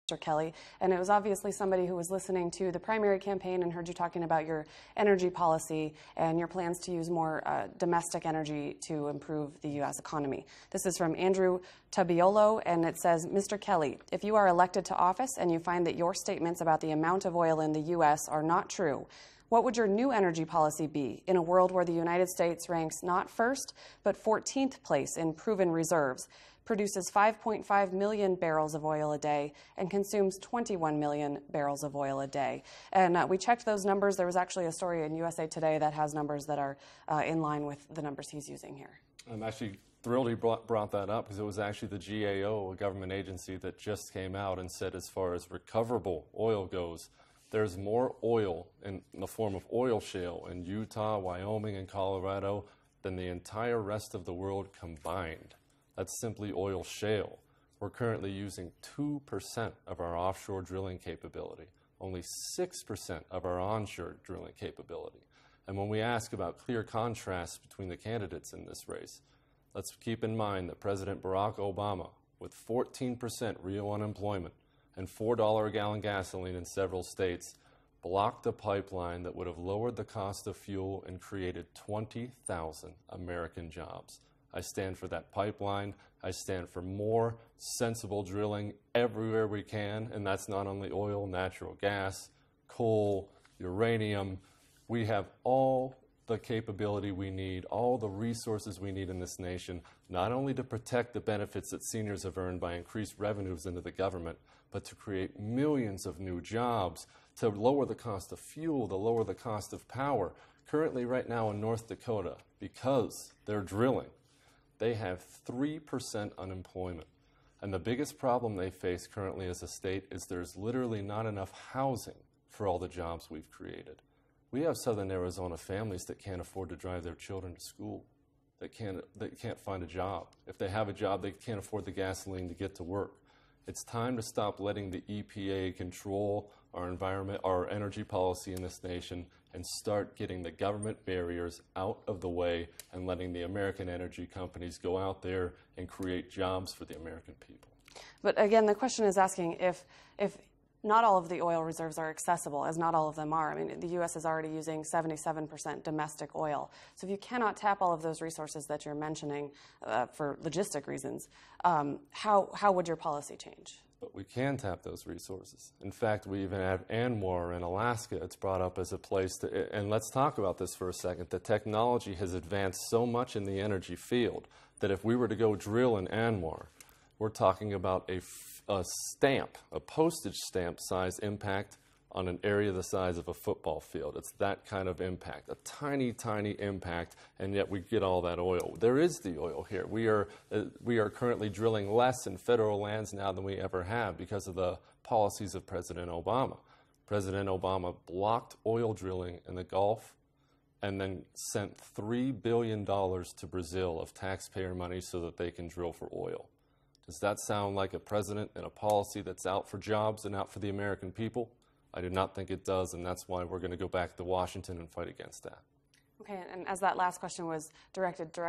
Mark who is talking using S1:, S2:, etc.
S1: Mr. Kelly, and it was obviously somebody who was listening to the primary campaign and heard you talking about your energy policy and your plans to use more domestic energy to improve the U.S. economy. This is from Andrew Tabiolo, and it says, Mr. Kelly, if you are elected to office and you find that your statements about the amount of oil in the U.S. are not true, what would your new energy policy be in a world where the United States ranks not first, but 14th place in proven reserves, produces 5.5 million barrels of oil a day, and consumes 21 million barrels of oil a day? And we checked those numbers. There was actually a story in USA Today that has numbers that are in line with the numbers he's using here.
S2: I'm actually thrilled he brought that up, because it was actually the GAO, a government agency, that just came out and said, as far as recoverable oil goes, there's more oil in the form of oil shale in Utah, Wyoming, and Colorado than the entire rest of the world combined. That's simply oil shale. We're currently using 2% of our offshore drilling capability, only 6% of our onshore drilling capability. And when we ask about clear contrast between the candidates in this race, let's keep in mind that President Barack Obama, with 14% real unemployment and $4 a gallon gasoline in several states, blocked a pipeline that would have lowered the cost of fuel and created 20,000 American jobs. I stand for that pipeline. I stand for more sensible drilling everywhere we can, and that's not only oil, natural gas, coal, uranium. We have all the capability we need, all the resources we need in this nation, not only to protect the benefits that seniors have earned by increased revenues into the government, but to create millions of new jobs, to lower the cost of fuel, to lower the cost of power. Currently, right now in North Dakota, because they're drilling, they have 3% unemployment. And the biggest problem they face currently as a state is there's literally not enough housing for all the jobs we've created. We have Southern Arizona families that can't afford to drive their children to school, that can't find a job. If they have a job, they can't afford the gasoline to get to work. It's time to stop letting the EPA control our environment, our energy policy in this nation, and start getting the government barriers out of the way and letting the American energy companies go out there and create jobs for the American people.
S1: But again, the question is asking if not all of the oil reserves are accessible, as not all of them are. I mean, the U.S. is already using 77% domestic oil. So if you cannot tap all of those resources that you're mentioning for logistic reasons, how would your policy change?
S2: But we can tap those resources. In fact, we even have ANWR in Alaska. It's brought up as a place to, and let's talk about this for a second. The technology has advanced so much in the energy field that if we were to go drill in ANWR, we're talking about a stamp, a postage stamp size impact on an area the size of a football field. It's that kind of impact, a tiny, tiny impact, and yet we get all that oil. There is the oil here. We are currently drilling less in federal lands now than we ever have because of the policies of President Obama. President Obama blocked oil drilling in the Gulf and then sent $3 billion to Brazil of taxpayer money so that they can drill for oil. Does that sound like a president and a policy that's out for jobs and out for the American people? I do not think it does, and that's why we're going to go back to Washington and fight against that.
S1: Okay, and as that last question was directed directly